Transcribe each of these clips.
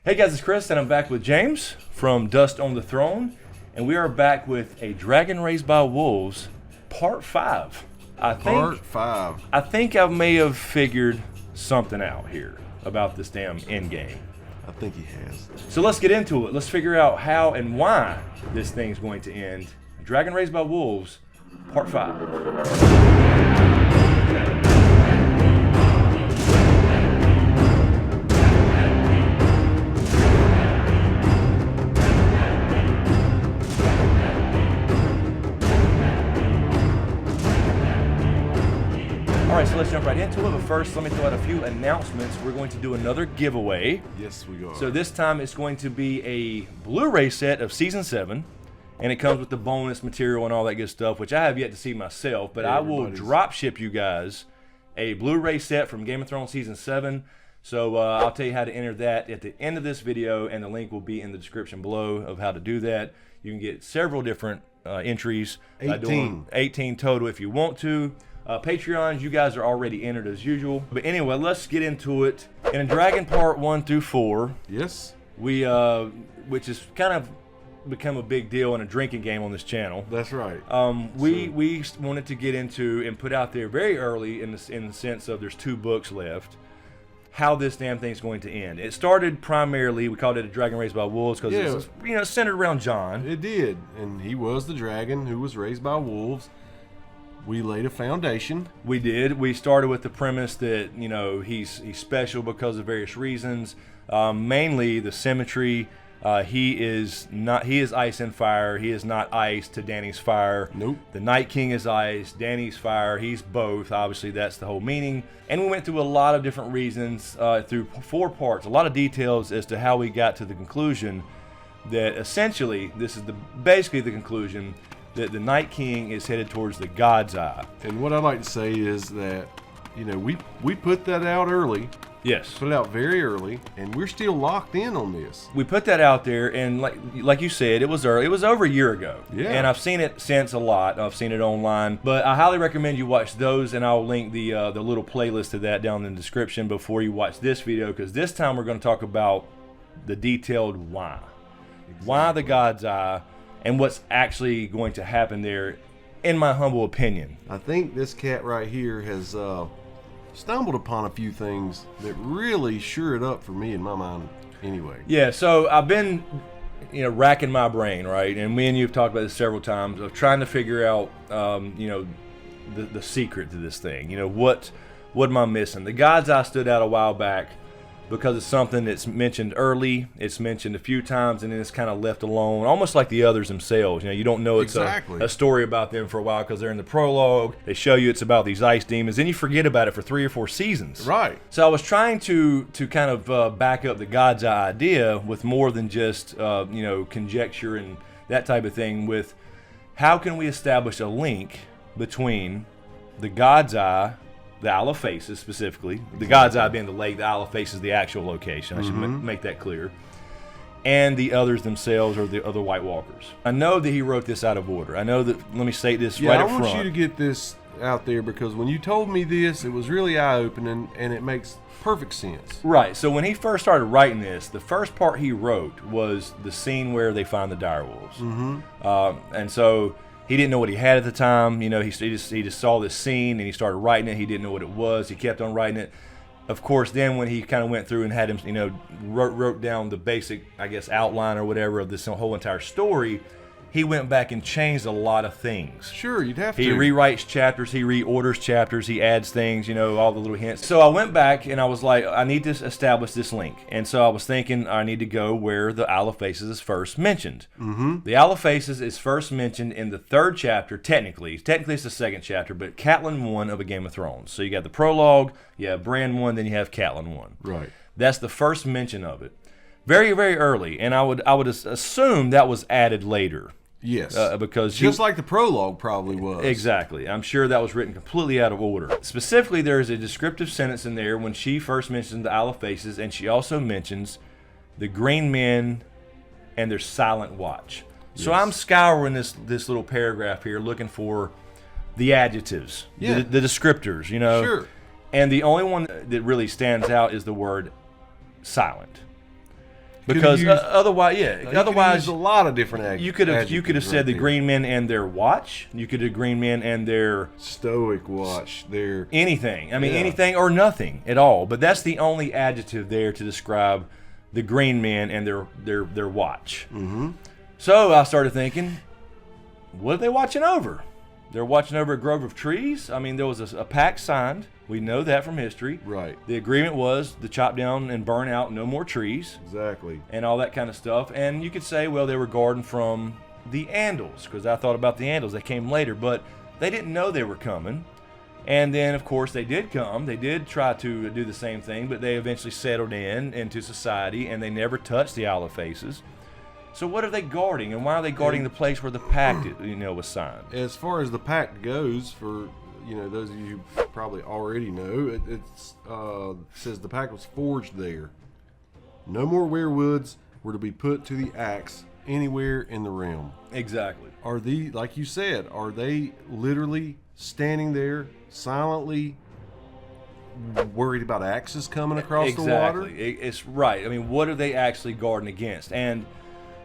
Hey guys, it's Chris, and I'm back with James from Dust on the Throne, and we are back with a Dragon Raised by Wolves, Part 5. Part 5. I think I may have figured something out here about this damn endgame. I think he has. So let's get into it. Let's figure out how and why this thing's going to end. Dragon Raised by Wolves, Part 5. Alright, so let's jump right into it, but first let me throw out a few announcements. We're going to do another giveaway. Yes, we are. So this time it's going to be a Blu-ray set of Season 7, and it comes with the bonus material and all that good stuff, which I have yet to see myself, but I will drop ship you guys a Blu-ray set from Game of Thrones Season 7. So I'll tell you how to enter that at the end of this video, and the link will be in the description below of how to do that. You can get several different entries. 18 total if you want to. Patreons, you guys are already entered as usual. But anyway, let's get into it. In Dragon Part 1 through 4, yes, we which has kind of become a big deal in a drinking game on this channel. That's right. We wanted to get into and put out there very early in the sense of there's 2 books left, how this damn thing's going to end. It started primarily, we called it a Dragon Raised by Wolves because it's centered around Jon. It did, and he was the dragon who was raised by wolves. We laid a foundation. We did. We started with the premise that, you know, he's special because of various reasons. Mainly the symmetry. He is ice and fire. He is not ice to Dany's fire. Nope. The Night King is ice. Dany's fire. He's both. Obviously, that's the whole meaning. And we went through a lot of different reasons through 4 parts. A lot of details as to how we got to the conclusion that essentially this is basically the conclusion that the Night King is headed towards the God's Eye. And what I'd like to say is that, you know, we put that out early. Yes. Put it out very early, and we're still locked in on this. We put that out there, and like you said, it was early. It was over a year ago. Yeah. And I've seen it since a lot. I've seen it online. But I highly recommend you watch those, and I'll link the little playlist to that down in the description before you watch this video, because this time we're going to talk about the detailed why. Exactly. Why the God's Eye, and what's actually going to happen there, in my humble opinion. I think this cat right here has stumbled upon a few things that really sure it up for me in my mind anyway. Yeah, so I've been, you know, racking my brain, right? And me and you have talked about this several times, of trying to figure out, you know, the secret to this thing. You know, what am I missing? The God's Eye stood out a while back because it's something that's mentioned early, it's mentioned a few times, and then it's kind of left alone, almost like the others themselves. You know, you don't know it's a story about them for a while because they're in the prologue. They show you it's about these ice demons, then you forget about it for 3 or 4 seasons. Right. So I was trying to kind of back up the God's Eye idea with more than just you know, conjecture and that type of thing. With how can we establish a link between the God's Eye, the Isle of Faces specifically, the God's Eye being the lake, the Isle of Faces the actual location, I should make that clear, and the others themselves, or the other White Walkers. I know that he wrote this out of order. I know that, let me state this right up front. I want you to get this out there because when you told me this, it was really eye-opening, and it makes perfect sense. Right, so when he first started writing this, the first part he wrote was the scene where they find the direwolves. And so he didn't know what he had at the time. You know, he just saw this scene and he started writing it. He didn't know what it was. He kept on writing it. Of course, then when he kind of went through and had him, you know, wrote down the basic, I guess, outline or whatever of this whole entire story, he went back and changed a lot of things. Sure, you'd have to. He rewrites chapters, he reorders chapters, he adds things, you know, all the little hints. So I went back and I was like, I need to establish this link. And so I was thinking I need to go where the Isle of Faces is first mentioned. The Isle of Faces is first mentioned in the 3rd chapter, technically. Technically it's the 2nd chapter, but Catelyn 1 of A Game of Thrones. So you got the prologue, you have Bran 1, then you have Catelyn 1. Right. That's the first mention of it. Very, very early. And I would assume that was added later. Yes, because just like the prologue probably was. Exactly. I'm sure that was written completely out of order. Specifically, there is a descriptive sentence in there when she first mentions the Isle of Faces, and she also mentions the Green Men and their silent watch. So I'm scouring this little paragraph here looking for the adjectives, the descriptors, you know. Sure. And the only one that really stands out is the word silent. Because otherwise, Otherwise, a lot of different adjectives. You could have said the green men and their watch. You could have green men and their stoic watch. Their anything. I mean, anything or nothing at all. But that's the only adjective there to describe the green men and their watch. Mm-hmm. So I started thinking, what are they watching over? They're watching over a grove of trees. I mean, there was a pact signed. We know that from history. Right. The agreement was to chop down and burn out no more trees. Exactly. And all that kind of stuff. And you could say, well, they were guarding from the Andals, because I thought about the Andals. They came later, but they didn't know they were coming. And then, of course, they did come. They did try to do the same thing, but they eventually settled into society, and they never touched the Isle of Faces. So what are they guarding, and why are they guarding the place where the pact, was signed? As far as the pact goes, for those of you who probably already know, it says the pact was forged there. No more weirwoods were to be put to the axe anywhere in the realm. Exactly. Like you said, are they literally standing there silently, worried about axes coming across the water? Exactly. It's right. I mean, what are they actually guarding against? And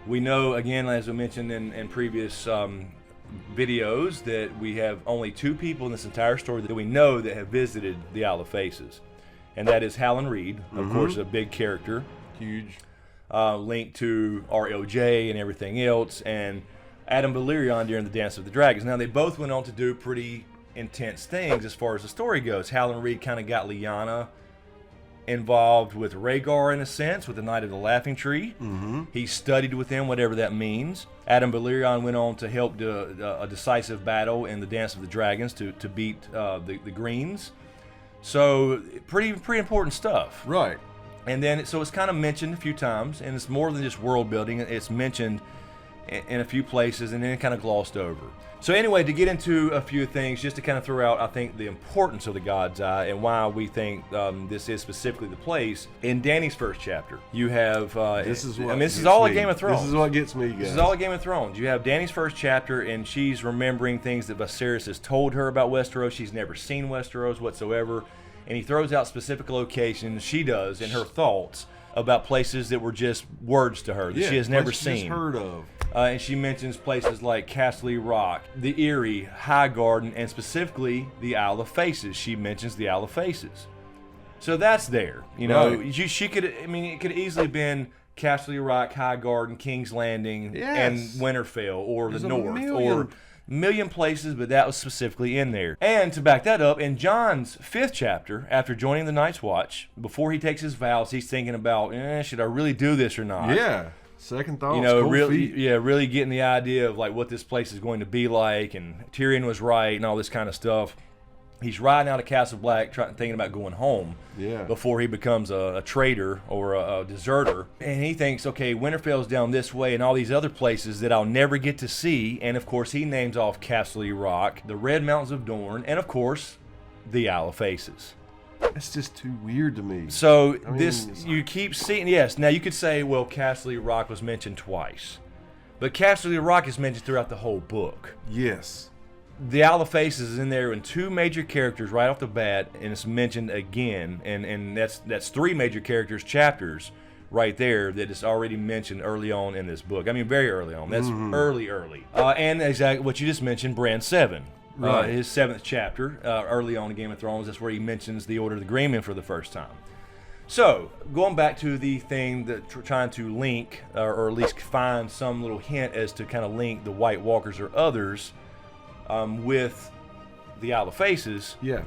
we know, again, as we mentioned in previous videos, that we have only 2 people in this entire story that we know that have visited the Isle of Faces. And that is Hal and Reed, of course, a big character. Huge. Linked to RLJ and everything else, and Adam Valerian during the Dance of the Dragons. Now, they both went on to do pretty intense things as far as the story goes. Hal and Reed kind of got Lyanna involved with Rhaegar in a sense, with the Knight of the Laughing Tree. Mm-hmm. He studied with them, whatever that means. Adam Valerian went on to help a decisive battle in the Dance of the Dragons to beat the Greens. So pretty important stuff. Right. And then so it's kind of mentioned a few times, and it's more than just world building. It's mentioned in a few places and then kind of glossed over. So anyway, to get into a few things, just to kind of throw out, I think, the importance of the God's Eye and why we think this is specifically the place. In Dany's first chapter, you have... this is all a Game of Thrones. This is what gets me, guys. This is all a Game of Thrones. You have Dany's first chapter, and she's remembering things that Viserys has told her about Westeros. She's never seen Westeros whatsoever. And he throws out specific locations, she does, in her thoughts, about places that were just words to her that she has never seen. Just heard of. And she mentions places like Castle Rock, the Eyrie, High Garden, and specifically the Isle of Faces. She mentions the Isle of Faces. So that's there. Right. She could, it could easily have been Castle Rock, High Garden, King's Landing, and Winterfell, or the North, or million places, but that was specifically in there. And to back that up, in Jon's 5th chapter, after joining the Night's Watch, before he takes his vows, he's thinking about, should I really do this or not? Yeah. Second thoughts. Really getting the idea of like what this place is going to be like, and Tyrion was right, and all this kind of stuff. He's riding out of Castle Black, thinking about going home. Yeah. Before he becomes a traitor or a deserter, and he thinks, okay, Winterfell's down this way, and all these other places that I'll never get to see. And of course, he names off Castle Rock, the Red Mountains of Dorne, and of course, the Isle of Faces. That's just too weird to me. So you keep seeing, yes, now you could say, well, Castle Rock was mentioned twice. But Castle Rock is mentioned throughout the whole book. Yes. The Isle of Faces is in there in 2 major characters right off the bat, and it's mentioned again, and that's 3 major characters, chapters, right there that is already mentioned early on in this book. I mean, very early on. That's early. And exactly what you just mentioned, Bran 7. Right. His 7th chapter, early on in Game of Thrones, that's where he mentions the Order of the Green Men for the first time. So, going back to the thing that trying to link, or at least find some little hint as to kind of link the White Walkers or others with the Isle of Faces. Yeah.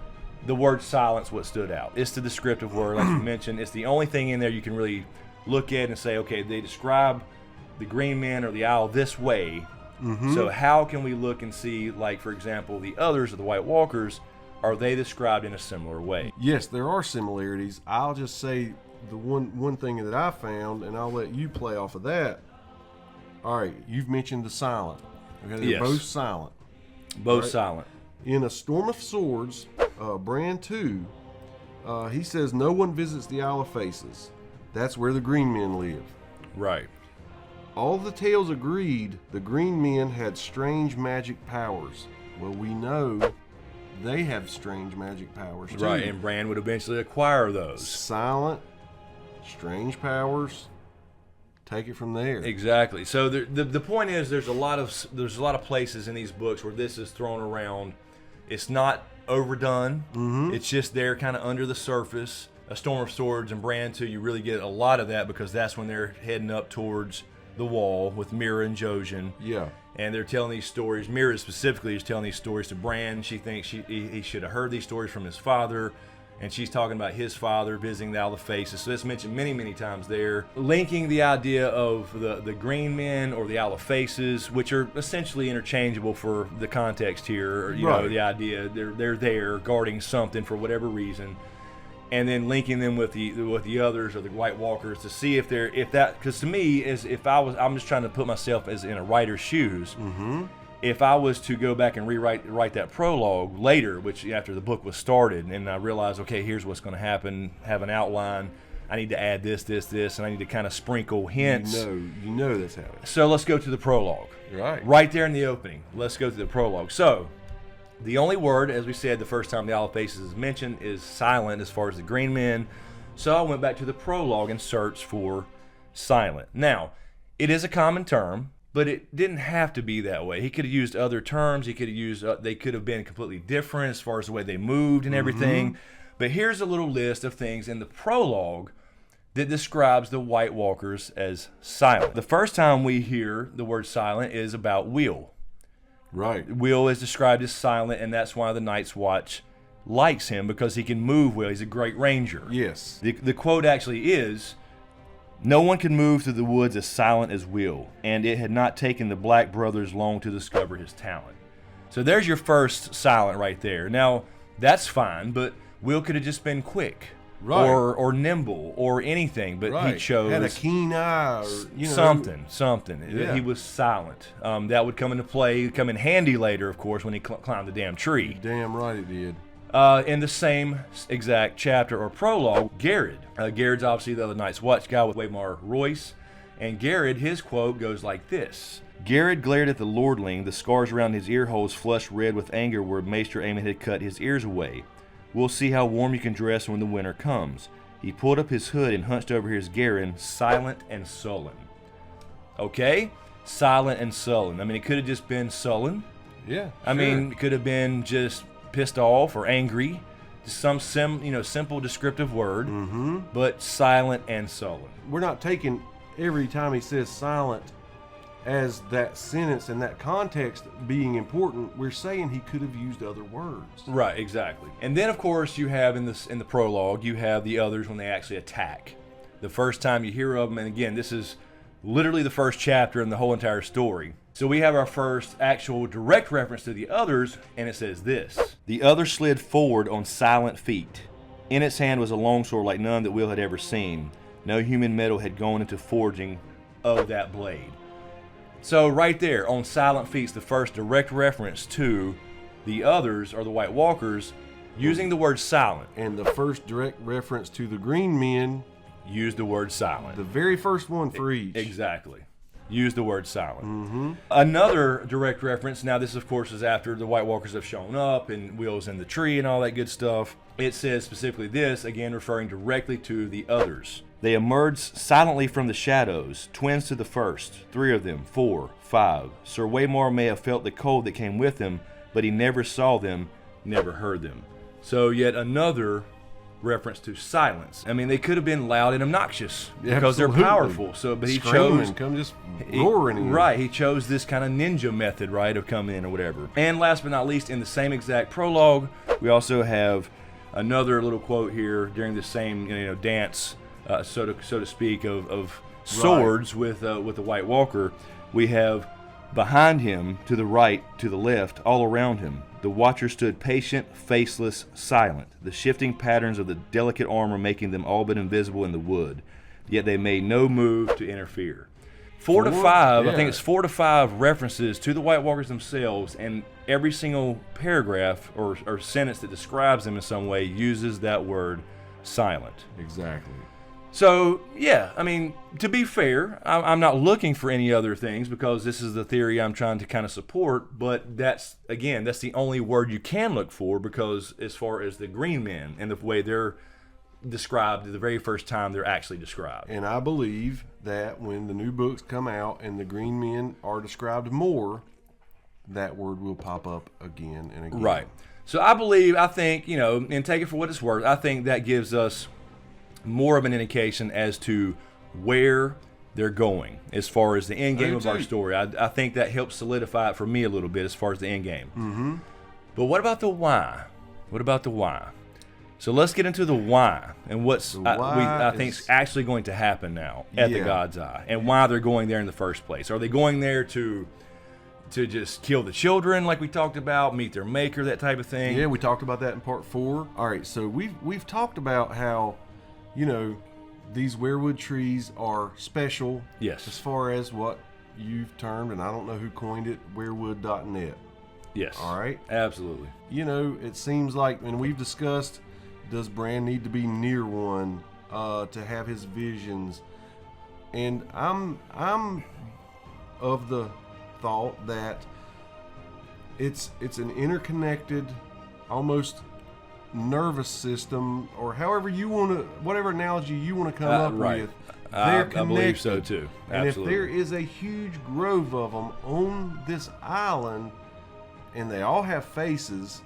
The word silence what stood out. It's the descriptive word, like you mentioned. It's the only thing in there you can really look at and say, okay, they describe the Green Men or the Isle this way. Mm-hmm. So how can we look and see, like, for example, the others of the White Walkers, are they described in a similar way? Yes, there are similarities. I'll just say the one thing that I found, and I'll let you play off of that. All right, you've mentioned the silent. Okay, they're both silent. Both silent. In A Storm of Swords, Bran 2, he says no one visits the Isle of Faces. That's where the Green Men live. Right. All the tales agreed the Green Men had strange magic powers. Well, we know they have strange magic powers too. Right, and Bran would eventually acquire those. Silent, strange powers. take it from there. Exactly. So the point is, there's a lot of places in these books where this is thrown around. It's not overdone. It's just there, kind of under the surface. A Storm of Swords and Bran 2, you really get a lot of that because that's when they're heading up towards the wall with Mira and Jojen. Yeah. And they're telling these stories. Mira specifically is telling these stories to Bran. She thinks he should have heard these stories from his father. And she's talking about his father visiting the Isle of Faces. So it's mentioned many, many times there. Linking the idea of the Green Men or the Isle of Faces, which are essentially interchangeable for the context here. You know, the idea they're there guarding something for whatever reason. And then linking them with the others or the White Walkers to see if that, because to me, I'm just trying to put myself as in a writer's shoes. If I was to go back and write that prologue later, which after the book was started, and I realized, okay, here's what's going to happen, have an outline, I need to add this, and I need to kind of sprinkle hints. You know that's happening. So let's go to the prologue. Right there in the opening. Let's go to the prologue. So, the only word, as we said the first time the Isle of Faces is mentioned, is silent as far as the Green Men. So I went back to the prologue and searched for silent. Now, it is a common term, but it didn't have to be that way. He could have used other terms. He could have used, they could have been completely different as far as the way they moved and everything. But here's a little list of things in the prologue that describes the White Walkers as silent. The first time we hear the word silent is about Will. Will is described as silent, and that's why the Night's Watch likes him, because he can move well. He's a great ranger. Yes. The quote actually is, "No one can move through the woods as silent as Will, and it had not taken the Black brothers long to discover his talent." So there's your first silent right there. Now, that's fine, but Will could have just been quick. Or nimble or anything, but he chose had a keen eye, or something. He was silent. That would come into play, come in handy later, of course, when he climbed the damn tree. Damn right it did. In the same exact chapter or prologue, Garrett. Garrett's obviously the other Night's Watch guy with Waymar Royce, and Garrett, his quote goes like this: "Garrett glared at the lordling, the scars around his ear holes flushed red with anger where Maester Aemon had cut his ears away. We'll see how warm you can dress when the winter comes." He pulled up his hood and hunched over his Garren, silent and sullen. Okay? Silent and sullen. I mean, it could have just been sullen. Yeah. I mean, it could have been just pissed off or angry. Just some simple descriptive word. But silent and sullen. We're not taking every time he says silent as that sentence and that context being important. We're saying he could have used other words. Right, exactly. And then, of course, you have in the prologue, you have the others when they actually attack. The first time you hear of them, and again, this is literally the first chapter in the whole entire story. So we have our first actual direct reference to the others, and it says this: "The other slid forward on silent feet. In its hand was a longsword like none that Will had ever seen. No human metal had gone into forging of that blade." So right there, on silent feet's the first direct reference to the others, or the White Walkers, using the word silent. And the first direct reference to the Green Men, use the word silent. The very first one for each. Exactly. Use the word silent. Another direct reference, now this of course is after the White Walkers have shown up and Will's in the tree and all that good stuff. It says specifically this, again referring directly to the others. "They emerged silently from the shadows, twins to the first, 3 of them, 4, 5. Sir Waymar may have felt the cold that came with them, but he never saw them, never heard them." So yet another reference to silence. I mean, they could have been loud and obnoxious because they're powerful. So, but he chose, come just roaring. Right, he chose this kind of ninja method, right, of coming in or whatever. And last but not least, in the same exact prologue, we also have another little quote here during the same dance, so to speak, of swords with the White Walker. We have behind him, to the right, to the left, all around him. The Watchers stood patient, faceless, silent, the shifting patterns of the delicate armor making them all but invisible in the wood. Yet they made no move to interfere. 4 to 5, I think it's 4 to 5 references to the White Walkers themselves, and every single paragraph or sentence that describes them in some way uses that word silent. Exactly. So, yeah, I mean, to be fair, I'm not looking for any other things because this is the theory I'm trying to kind of support, but that's the only word you can look for, because as far as the Green Men and the way they're described the very first time they're actually described. And I believe that when the new books come out and the green men are described more, that word will pop up again and again. Right. So I think, and take it for what it's worth, I think that gives us more of an indication as to where they're going as far as the end game of our story. I think that helps solidify it for me a little bit as far as the end game. Mm-hmm. But what about the why? What about the why? So let's get into the why and what's I think is actually going to happen now at the God's Eye, and why they're going there in the first place. Are they going there to just kill the children like we talked about, meet their maker, that type of thing? Yeah, we talked about that in part 4. All right, so we've talked about how, these weirwood trees are special. Yes. As far as what you've termed, and I don't know who coined it, weirwood.net. Yes. All right. Absolutely. It seems like, and we've discussed, does Bran need to be near one to have his visions? And I'm of the thought that it's an interconnected, almost nervous system, or however you want to, whatever analogy you want to come up with. They're connected. I believe so too. Absolutely. And if there is a huge grove of them on this island, and they all have faces,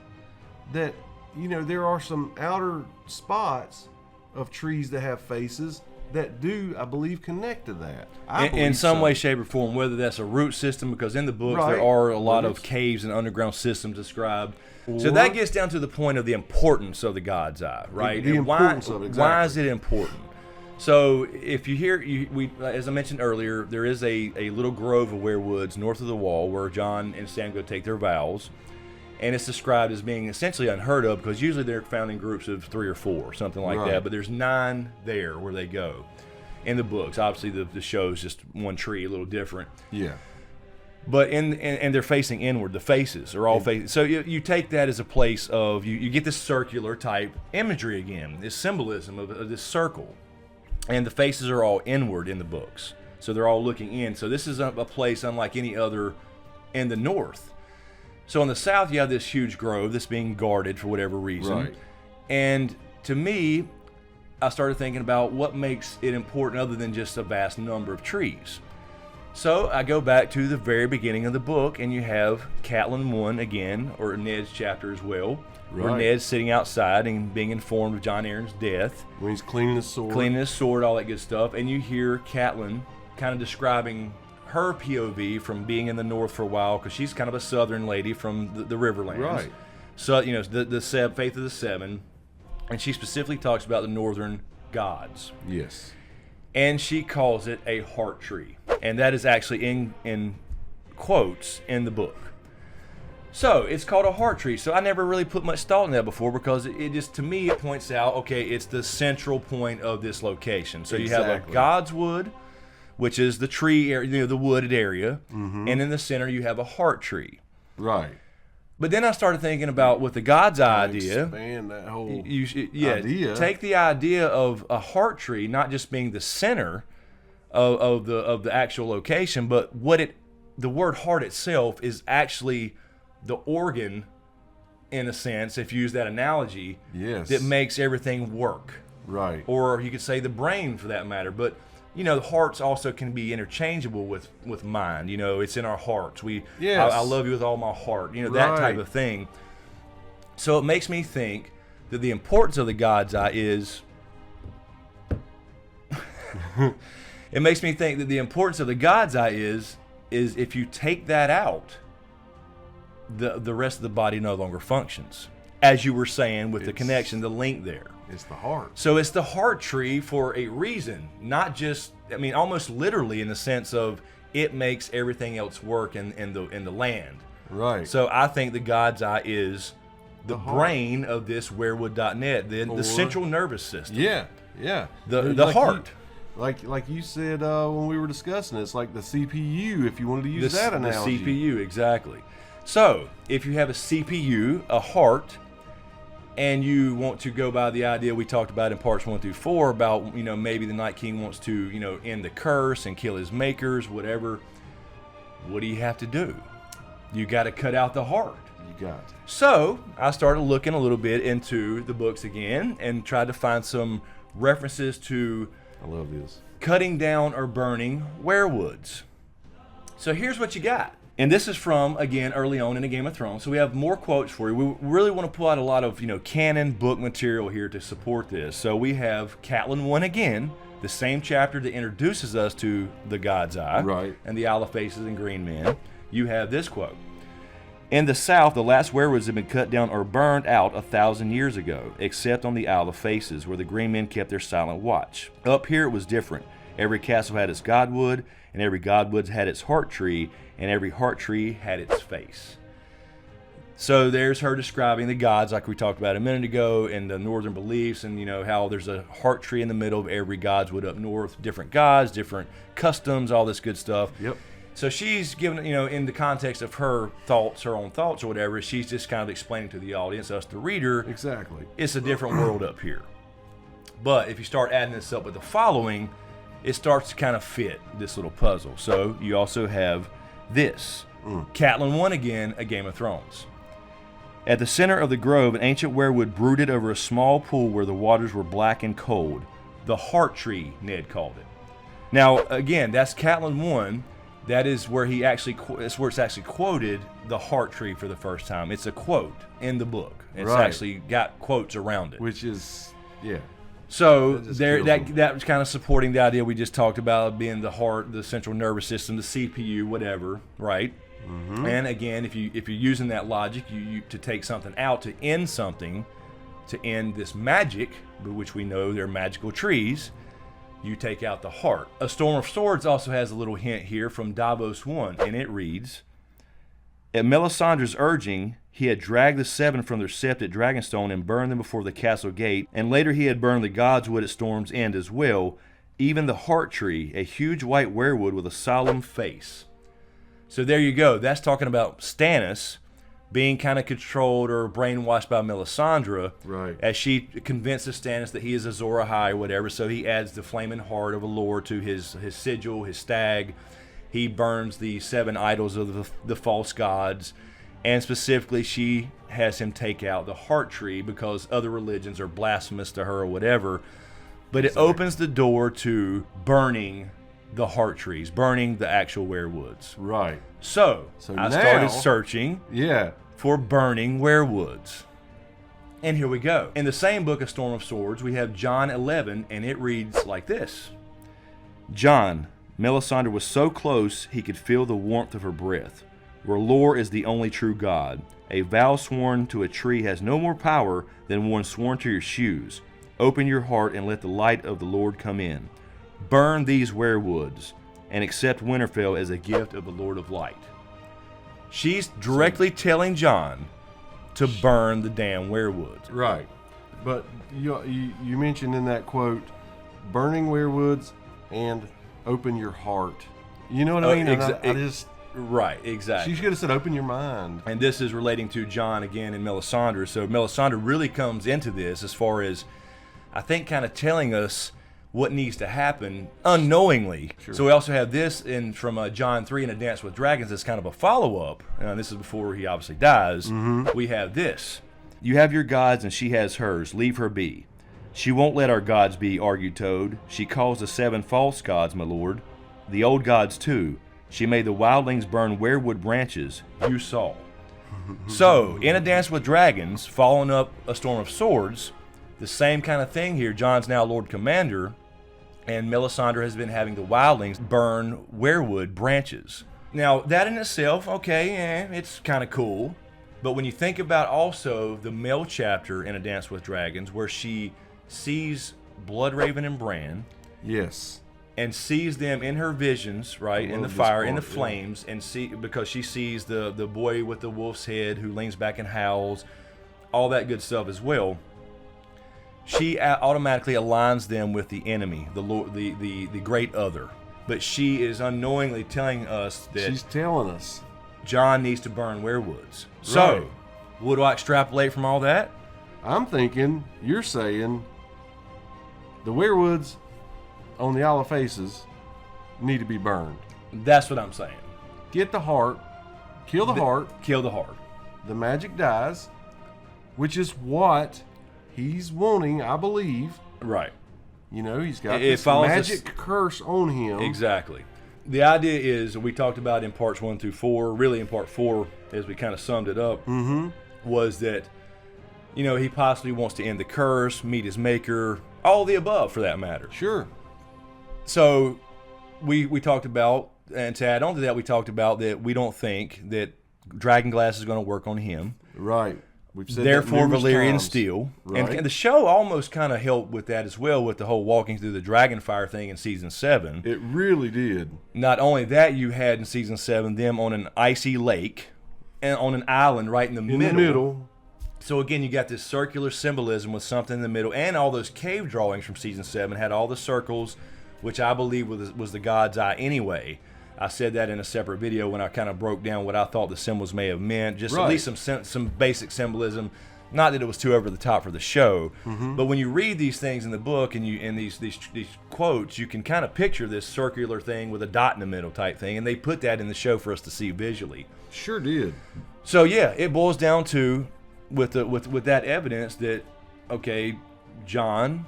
that there are some outer spots of trees that have faces that do, I believe, connect to that. In some way, shape, or form, whether that's a root system, because in the books there are a lot of caves and underground systems described. So that gets down to the point of the importance of the God's Eye, right? The importance of it, exactly. Why is it important? So if you hear, as I mentioned earlier, there is a little grove of weirwoods north of the wall where Jon and Sam go take their vows. And it's described as being essentially unheard of, because usually they're found in groups of 3 or 4, something like that. But there's 9 there where they go in the books. Obviously, the show's just one tree, a little different. Yeah. But and they're facing inward. The faces are all facing. So you take that as a place of, you get this circular type imagery again, this symbolism of this circle. And the faces are all inward in the books. So they're all looking in. So this is a place unlike any other in the north. So in the south, you have this huge grove that's being guarded for whatever reason. Right. And to me, I started thinking about what makes it important other than just a vast number of trees. So I go back to the very beginning of the book, and you have Catelyn 1 again, or Ned's chapter as well, where Ned's sitting outside and being informed of Jon Arryn's death. When he's cleaning his sword. All that good stuff. And you hear Catelyn kind of describing her POV from being in the north for a while, because she's kind of a southern lady from the Riverlands. Right. So, the Faith of the Seven. And she specifically talks about the northern gods. Yes. And she calls it a heart tree. And that is actually in quotes in the book. So it's called a heart tree. So I never really put much thought in that before, because it just, to me, it points out, okay, it's the central point of this location. So you have a God's Wood, which is the tree area, the wooded area, and in the center you have a heart tree. Right. But then I started thinking about with the God's Eye idea. Expand that whole idea. Take the idea of a heart tree not just being the center of the actual location, but the word heart itself is actually the organ, in a sense, if you use that analogy, that makes everything work. Right. Or you could say the brain, for that matter. But hearts also can be interchangeable with mind. It's in our hearts. I love you with all my heart. That type of thing. So it makes me think that the importance of the God's Eye is. It makes me think that the importance of the God's Eye is if you take that out, the rest of the body no longer functions. As you were saying with the connection, the link there. It's the heart. So it's the heart tree for a reason, not just, almost literally in the sense of it makes everything else work in the land. Right. So I think the God's Eye is the brain of this weirwood.net, the central nervous system. Yeah, yeah. The heart. Like you said when we were discussing it, it's like the CPU, if you wanted to use that analogy. The CPU, exactly. So if you have a CPU, a heart, and you want to go by the idea we talked about in parts 1 through 4 about, maybe the Night King wants to, end the curse and kill his makers, whatever. What do you have to do? You got to cut out the heart. You got. So I started looking a little bit into the books again and tried to find some references to I love this. cutting down or burning werewoods. So here's what you got. And this is from, again, early on in the Game of Thrones. So we have more quotes for you. We really want to pull out a lot of, canon book material here to support this. So we have Catelyn 1 again, the same chapter that introduces us to the God's Eye. Right. And the Isle of Faces and Green Men. You have this quote. In the south, the last werewoods have been cut down or burned out 1,000 years ago, except on the Isle of Faces, where the Green Men kept their silent watch. Up here it was different. Every castle had its godwood, and every godwood had its heart tree, and every heart tree had its face. So there's her describing the gods like we talked about a minute ago, and the northern beliefs, and how there's a heart tree in the middle of every godswood up north, different gods, different customs, all this good stuff. Yep. So she's given, in the context of her thoughts, her own thoughts or whatever, she's just kind of explaining to the audience, us the reader, Exactly. it's a different world up here. But if you start adding this up with the following, it starts to kind of fit this little puzzle. So you also have this. Catelyn 1 again, A Game of Thrones. At the center of the grove, an ancient weirwood brooded over a small pool where the waters were black and cold. The heart tree, Ned called it. Now, again, that's Catelyn 1. That is where it's where it's actually quoted the heart tree for the first time. It's a quote in the book. It's Right. actually got quotes around it. Which is, yeah. So That just there, kills that them. that was kind of supporting the idea we just talked about being the heart, the central nervous system, the CPU, whatever, right? Mm-hmm. And again, if you're using that logic, you to take something out to end something, to end this magic, which we know they're magical trees, you take out the heart. A Storm of Swords also has a little hint here from Davos 1, and it reads, at Melisandre's urging, he had dragged the seven from their sept at Dragonstone and burned them before the castle gate, and later he had burned the godswood at Storm's End as well, even the heart tree, a huge white weirwood with a solemn face. So there you go. That's talking about Stannis being kind of controlled or brainwashed by Melisandre, Right. as she convinces Stannis that he is Azor Ahai or whatever. So he adds the flaming heart of Allure to his sigil, his stag. He burns the 7 idols of the false gods, and specifically she has him take out the heart tree because other religions are blasphemous to her or whatever. But it opens the door to burning the heart trees, burning the actual weirwoods. Right. So I now- started searching Yeah. for burning weirwoods. And here we go. In the same book of Storm of Swords, we have John 11, and it reads like this. John, Melisandre was so close he could feel the warmth of her breath. R'hllor is the only true God. A vow sworn to a tree has no more power than one sworn to your shoes. Open your heart and let the light of the Lord come in. Burn these weirwoods and accept Winterfell as a gift of the Lord of Light. She's directly telling John to burn the damn weirwoods. Right. But you mentioned in that quote, burning weirwoods and open your heart. You know what I mean? And I just... Right, exactly. She should have said, open your mind. And this is relating to John again and Melisandre. So Melisandre really comes into this as far as, I think, kind of telling us what needs to happen unknowingly. Sure. So we also have this from John 3 in A Dance with Dragons as kind of a follow-up. This is before he obviously dies. Mm-hmm. We have this. You have your gods and she has hers. Leave her be. She won't let our gods be, argued Toad. She calls the 7 false gods, my lord. The old gods, too. She made the wildlings burn weirwood branches. You saw. So, in A Dance with Dragons, following up A Storm of Swords, the same kind of thing here. Jon's now Lord Commander, and Melisandre has been having the wildlings burn weirwood branches. Now, that in itself, okay, it's kind of cool. But when you think about also the male chapter in A Dance with Dragons, where she sees Bloodraven and Bran, Yes. and sees them in her visions, right, in the this fire, in the part, flames, and because she sees the boy with the wolf's head who leans back and howls, all that good stuff as well. She automatically aligns them with the enemy, the great other. But she is unknowingly telling us that She's telling us. Jon needs to burn weirwoods. So, Right. what do I extrapolate from all that? I'm thinking, you're saying the weirwoods on the Isle of Faces need to be burned. That's what I'm saying. Get the heart, kill the heart, Kill the heart. the magic dies, which is what he's wanting, I believe. Right. You know, he's got this magic curse on him. Exactly. The idea is, we talked about in parts 1 through 4, really in part 4, as we kind of summed it up, was that, you know, he possibly wants to end the curse, meet his maker, all the above for that matter. Sure. So we talked about, and to add on to that, we talked about that we don't think that Dragon Glass is going to work on him. Right. We've said therefore that Valyrian Steel. Right. And the show almost kind of helped with that as well, with the whole walking through the Dragonfire thing in season 7. It really did. Not only that, you had in season 7 them on an icy lake and on an island right in the middle. So again, you got this circular symbolism with something in the middle, and all those cave drawings from season 7 had all the circles, which I believe was the God's Eye anyway. I said that in a separate video when I kind of broke down what I thought the symbols may have meant, just at least some basic symbolism. Not that it was too over the top for the show, but when you read these things in the book and these quotes, you can kind of picture this circular thing with a dot in the middle type thing, and they put that in the show for us to see visually. Sure did. So yeah, it boils down to with that evidence that, okay, Jon,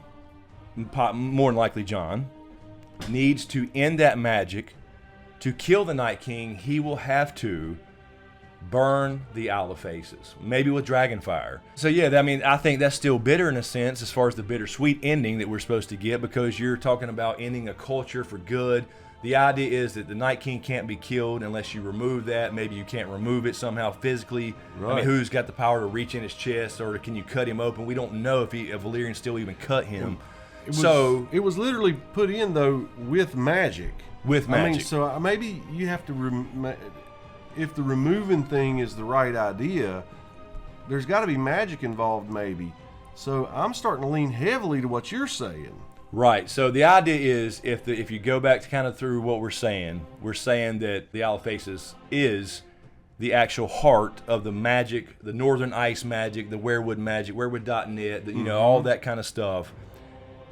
more than likely Jon, needs to end that magic. To kill the Night King, he will have to burn the Owl of Faces, maybe with Dragonfire. So yeah, I mean, I think that's still bitter in a sense as far as the bittersweet ending that we're supposed to get, because you're talking about ending a culture for good. The idea is that the Night King can't be killed unless you remove that. Maybe you can't remove it somehow physically. Right. I mean, who's got the power to reach in his chest, or can you cut him open? We don't know if Valyrian Steel even cut him. It was literally put in, though, with magic. With magic. I mean, so maybe you have to, if the removing thing is the right idea, there's got to be magic involved maybe. So I'm starting to lean heavily to what you're saying. Right. So the idea is, if you go back to kind of through what we're saying that the Owl of Faces is the actual heart of the magic, the Northern Ice magic, the weirwood magic, weirwood.net, you know, all that kind of stuff.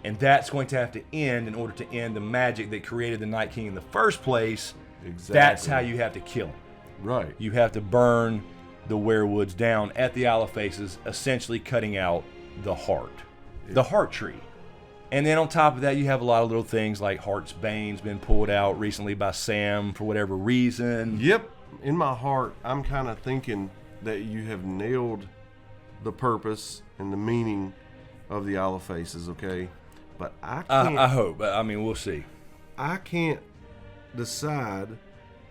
And that's going to have to end in order to end the magic that created the Night King in the first place. Exactly. That's how you have to kill him. Right. You have to burn the weirwoods down at the Owl of Faces, essentially cutting out the heart, the heart tree. And then on top of that, you have a lot of little things like Heart's Bane's been pulled out recently by Sam for whatever reason. Yep. In my heart, I'm kind of thinking that you have nailed the purpose and the meaning of the Owl of Faces, okay? But I can't. I hope. I mean, we'll see. I can't decide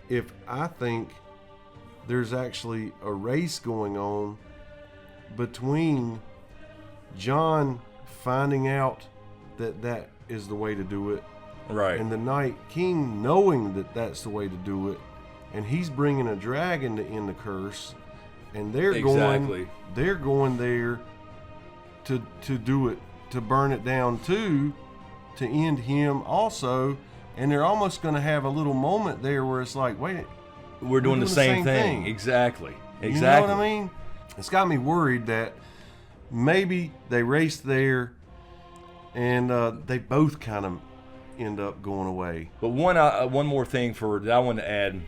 if I think there's actually a race going on between Jon finding out that that is the way to do it, right, and the Night King knowing that that's the way to do it, and he's bringing a dragon to end the curse, and they're going there to do it. To burn it down too, to end him also, and they're almost going to have a little moment there where it's like, wait, we're doing the same thing. Exactly. You know what I mean? It's got me worried that maybe they race there, and they both kind of end up going away. But one more thing that I wanted to add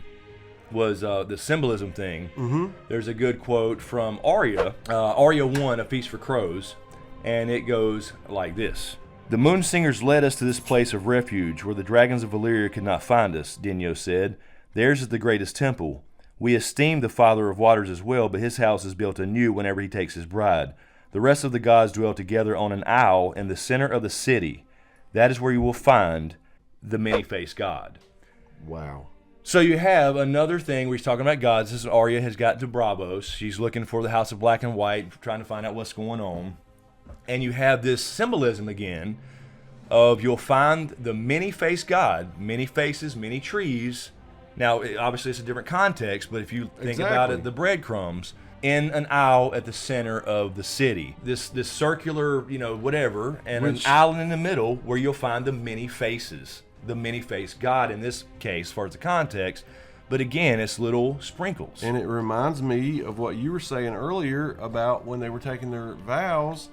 was the symbolism thing. There's a good quote from Arya, Arya 1, A Feast for Crows. And it goes like this. The Moonsingers led us to this place of refuge where the dragons of Valyria could not find us, Dinyo said. Theirs is the greatest temple. We esteem the Father of Waters as well, but his house is built anew whenever he takes his bride. The rest of the gods dwell together on an isle in the center of the city. That is where you will find the many-faced God. Wow. So you have another thing where he's talking about gods. This is Arya has gotten to Braavos. She's looking for the House of Black and White, trying to find out what's going on. And you have this symbolism again of you'll find the many-faced God, many faces, many trees. Now, obviously, it's a different context, but if you think about it, the breadcrumbs in an isle at the center of the city. This circular, you know, whatever, and an island in the middle where you'll find the many faces, the many-faced God in this case, as far as the context. But again, it's little sprinkles. And it reminds me of what you were saying earlier about when they were taking their vows.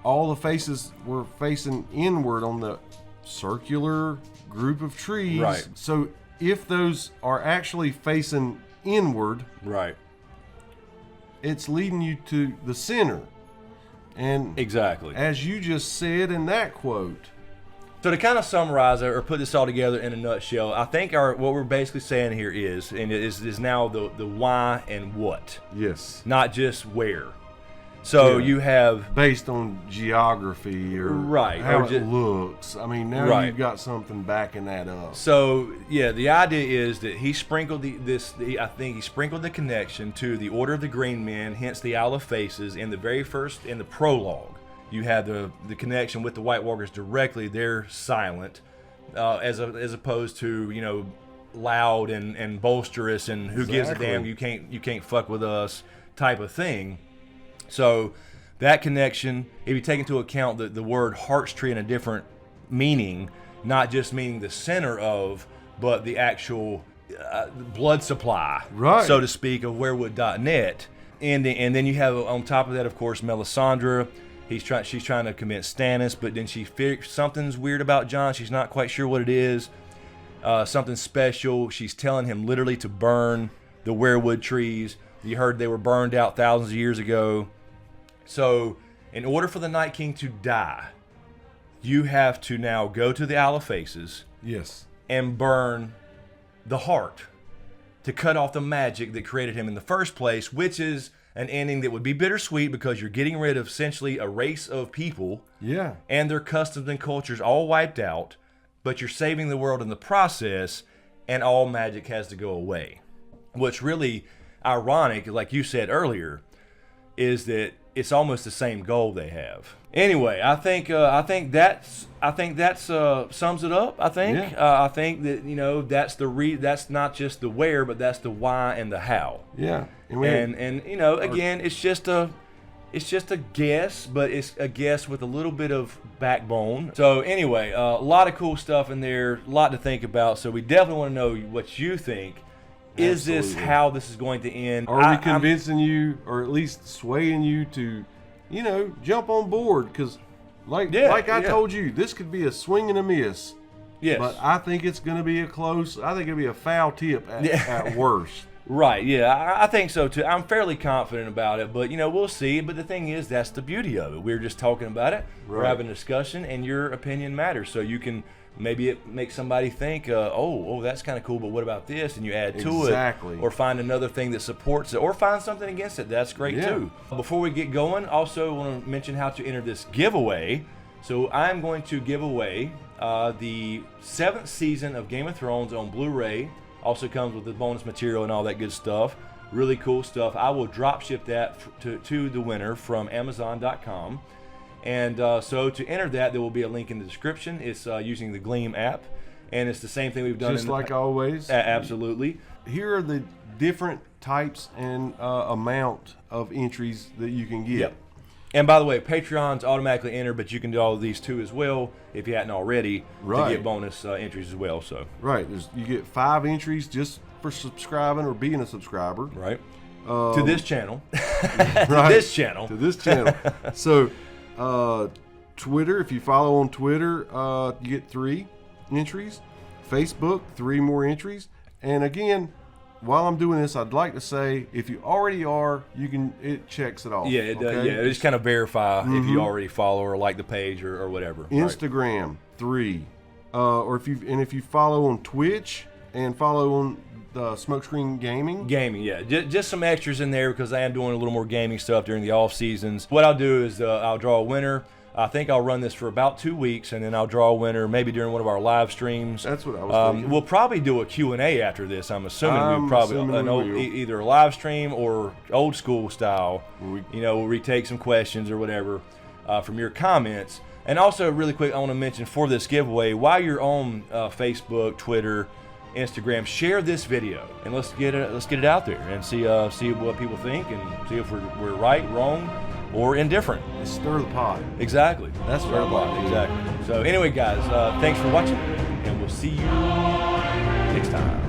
All the faces were facing inward on the circular group of trees. Right. So if those are actually facing inward, right, it's leading you to the center. And exactly, as you just said in that quote. So to kind of summarize or put this all together in a nutshell, I think what we're basically saying here is, and it is now the why and what. Yes. Not just where. So you have based on geography or how it looks. I mean, now you've got something backing that up. So yeah, the idea is that he sprinkled I think he sprinkled the connection to the Order of the Green Men, hence the Owl of Faces in the prologue. You have the connection with the White Walkers directly. They're silent, as opposed to loud and boisterous and who gives a damn, you can't fuck with us type of thing. So that connection, if you take into account the word heart's tree in a different meaning, not just meaning the center of, but the actual blood supply, so to speak, of werewood.net. And then you have on top of that, of course, Melisandre. She's trying to convince Stannis, but then she figures something's weird about Jon. She's not quite sure what it is. Something special. She's telling him literally to burn the werewood trees. You heard they were burned out thousands of years ago. So, in order for the Night King to die, you have to now go to the Owl of Faces. Yes. And burn the heart to cut off the magic that created him in the first place, which is an ending that would be bittersweet because you're getting rid of essentially a race of people. Yeah. And their customs and cultures all wiped out, but you're saving the world in the process, and all magic has to go away. What's really ironic, like you said earlier, is that it's almost the same goal they have. Anyway, I think that sums it up. I think I think that that's not just the where, but that's the why and the how. Yeah, and again, it's just a guess, but it's a guess with a little bit of backbone. So anyway, a lot of cool stuff in there, a lot to think about. So we definitely want to know what you think. Is this how this is going to end? Are we convincing you, or at least swaying you to, jump on board? Because, like I told you, this could be a swing and a miss. Yes. But I think it's going to be I think it'll be a foul tip at worst. Right, yeah, I think so too. I'm fairly confident about it, but we'll see. But the thing is, that's the beauty of it. We're just talking about it. Right. We're having a discussion, and your opinion matters. So you can. Maybe it makes somebody think, oh, that's kind of cool, but what about this? And you add to it. Or find another thing that supports it, or find something against it. That's great too. Before we get going, also want to mention how to enter this giveaway. So I'm going to give away the 7th season of Game of Thrones on Blu-ray. Also comes with the bonus material and all that good stuff. Really cool stuff. I will drop ship that to the winner from Amazon.com. And so to enter that, there will be a link in the description. It's using the Gleam app, and it's the same thing we've done. Just like always. Absolutely. Here are the different types and amount of entries that you can get. Yep. And by the way, Patreon's automatically enter, but you can do all of these too as well if you hadn't already to get bonus entries as well. So you get 5 entries just for subscribing or being a subscriber. Right. To this channel. To this channel. So. Twitter, if you follow on Twitter, you get 3 entries. Facebook, 3 more entries. And again, while I'm doing this, I'd like to say, if you already are, it checks it off. Yeah, it does. Yeah, it just kind of verify if you already follow or like the page or whatever. Instagram, 3. Or if you follow on Twitch and follow on the SmokeScreen Gaming. Yeah. Just some extras in there because I am doing a little more gaming stuff during the off seasons. What I'll do is I'll draw a winner. I think I'll run this for about 2 weeks, and then I'll draw a winner maybe during one of our live streams. That's what I was thinking. We'll probably do a Q&A after this. I'm assuming either a live stream or old school style. We'll retake some questions or whatever from your comments. And also, really quick, I want to mention for this giveaway, while you're on Facebook, Twitter, Instagram, share this video and let's get it out there and see what people think and see if we're right, wrong, or indifferent. Stir the pot. Exactly. That's what I like. Exactly. So anyway, guys, thanks for watching, and we'll see you next time.